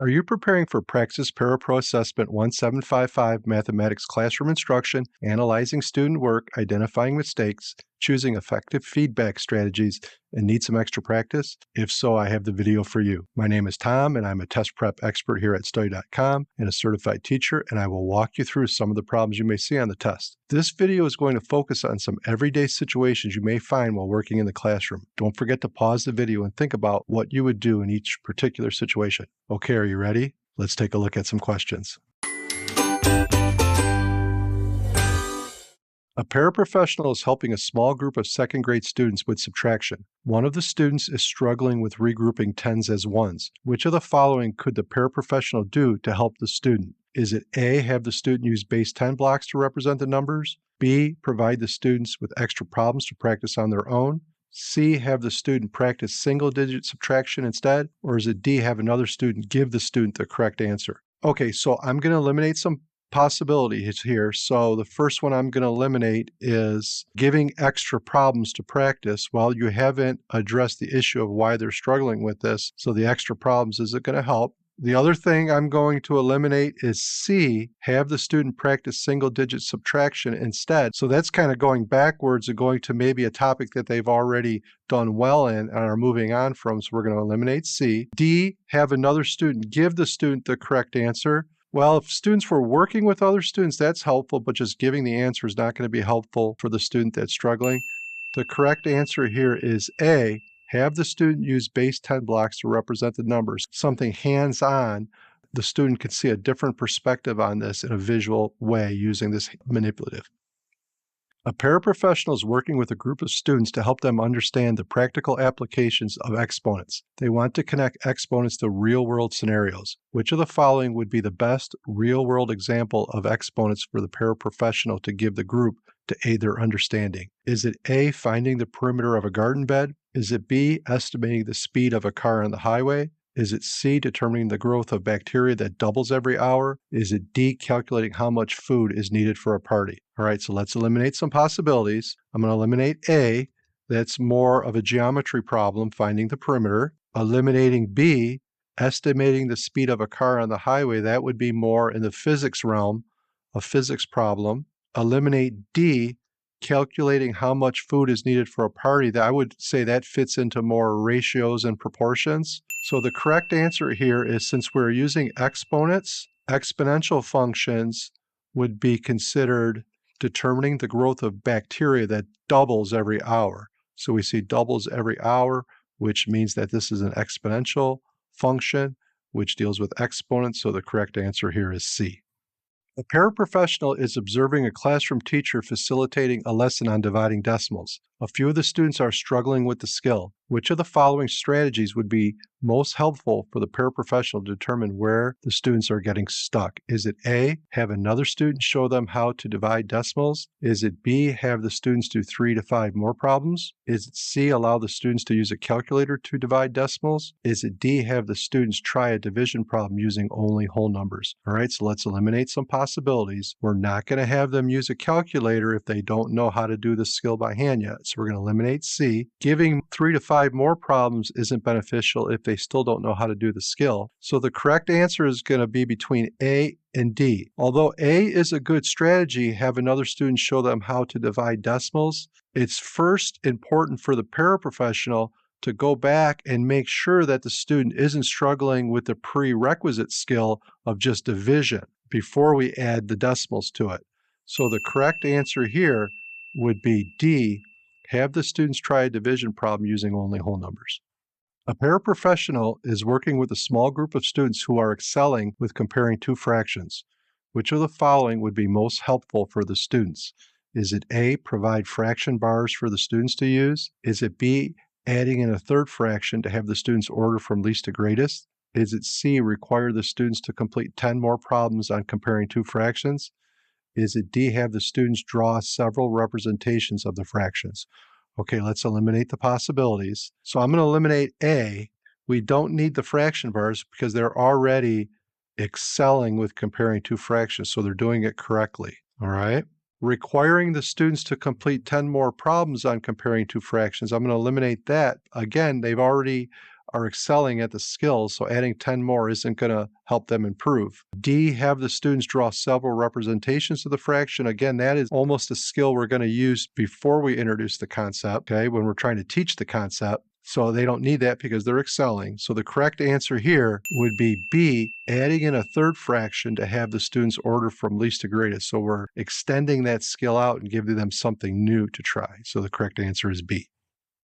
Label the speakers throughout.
Speaker 1: Are you preparing for Praxis Parapro Assessment 1755 Mathematics Classroom Instruction, analyzing student work, identifying mistakes, choosing effective feedback strategies, and need some extra practice? If so, I have the video for you. My name is Tom, and I'm a test prep expert here at Study.com and a certified teacher, and I will walk you through some of the problems you may see on the test. This video is going to focus on some everyday situations you may find while working in the classroom. Don't forget to pause the video and think about what you would do in each particular situation. Okay, are you ready? Let's take a look at some questions. A paraprofessional is helping a small group of second grade students with subtraction. One of the students is struggling with regrouping tens as ones. Which of the following could the paraprofessional do to help the student? Is it A, have the student use base 10 blocks to represent the numbers? B, provide the students with extra problems to practice on their own? C, have the student practice single-digit subtraction instead? Or is it D, have another student give the student the correct answer? Okay, so I'm going to eliminate some possibilities here. So the first one I'm going to eliminate is giving extra problems to practice. Well, you haven't addressed the issue of why they're struggling with this, so the extra problems isn't going to help. The other thing I'm going to eliminate is C, have the student practice single-digit subtraction instead. So that's kind of going backwards and going to maybe a topic that they've already done well in and are moving on from, so we're going to eliminate C. D, have another student give the student the correct answer. Well, if students were working with other students, that's helpful, but just giving the answer is not going to be helpful for the student that's struggling. The correct answer here is A, have the student use base 10 blocks to represent the numbers, something hands-on. The student can see a different perspective on this in a visual way using this manipulative. A paraprofessional is working with a group of students to help them understand the practical applications of exponents. They want to connect exponents to real-world scenarios. Which of the following would be the best real-world example of exponents for the paraprofessional to give the group to aid their understanding? Is it A, finding the perimeter of a garden bed? Is it B, estimating the speed of a car on the highway? Is it C, determining the growth of bacteria that doubles every hour? Is it D, calculating how much food is needed for a party? All right, so let's eliminate some possibilities. I'm going to eliminate A. That's more of a geometry problem, finding the perimeter. Eliminating B, estimating the speed of a car on the highway. That would be more in the physics realm, a physics problem. Eliminate D, calculating how much food is needed for a party. I would say that fits into more ratios and proportions. So the correct answer here is, since we're using exponents, exponential functions would be considered determining the growth of bacteria that doubles every hour. So we see doubles every hour, which means that this is an exponential function, which deals with exponents. So the correct answer here is C. A paraprofessional is observing a classroom teacher facilitating a lesson on dividing decimals. A few of the students are struggling with the skill. Which of the following strategies would be most helpful for the paraprofessional to determine where the students are getting stuck? Is it A, have another student show them how to divide decimals? Is it B, have the students do 3 to 5 more problems? Is it C, allow the students to use a calculator to divide decimals? Is it D, have the students try a division problem using only whole numbers? All right, so let's eliminate some possibilities. We're not going to have them use a calculator if they don't know how to do the skill by hand yet. So we're going to eliminate C. Giving 3 to 5 more problems isn't beneficial if they still don't know how to do the skill. So the correct answer is going to be between A and D. Although A is a good strategy, have another student show them how to divide decimals, it's first important for the paraprofessional to go back and make sure that the student isn't struggling with the prerequisite skill of just division before we add the decimals to it. So the correct answer here would be D, have the students try a division problem using only whole numbers. A paraprofessional is working with a small group of students who are excelling with comparing two fractions. Which of the following would be most helpful for the students? Is it A, provide fraction bars for the students to use? Is it B, adding in a third fraction to have the students order from least to greatest? Is it C, require the students to complete 10 more problems on comparing two fractions? Is it D, have the students draw several representations of the fractions? Okay, let's eliminate the possibilities. So I'm going to eliminate A. We don't need the fraction bars because they're already excelling with comparing two fractions, so they're doing it correctly. All right. Requiring the students to complete 10 more problems on comparing two fractions, I'm going to eliminate that. Again, they've already are excelling at the skills, so adding 10 more isn't going to help them improve. D, have the students draw several representations of the fraction. Again, that is almost a skill we're going to use before we introduce the concept, okay, when we're trying to teach the concept. So they don't need that because they're excelling. So the correct answer here would be B, adding in a third fraction to have the students order from least to greatest. So we're extending that skill out and giving them something new to try. So the correct answer is B.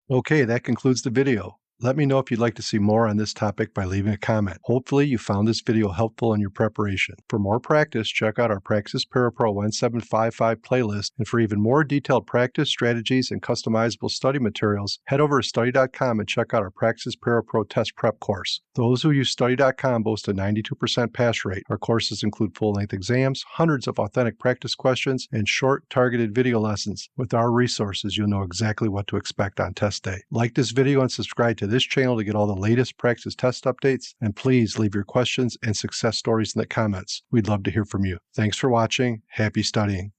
Speaker 1: Okay, that concludes the video. Let me know if you'd like to see more on this topic by leaving a comment. Hopefully you found this video helpful in your preparation. For more practice, check out our Praxis Parapro 1755 playlist, and for even more detailed practice, strategies, and customizable study materials, head over to study.com and check out our Praxis Parapro test prep course. Those who use study.com boast a 92% pass rate. Our courses include full-length exams, hundreds of authentic practice questions, and short, targeted video lessons. With our resources, you'll know exactly what to expect on test day. Like this video and subscribe to this channel to get all the latest practice test updates, and please leave your questions and success stories in the comments. We'd love to hear from you. Thanks for watching. Happy studying.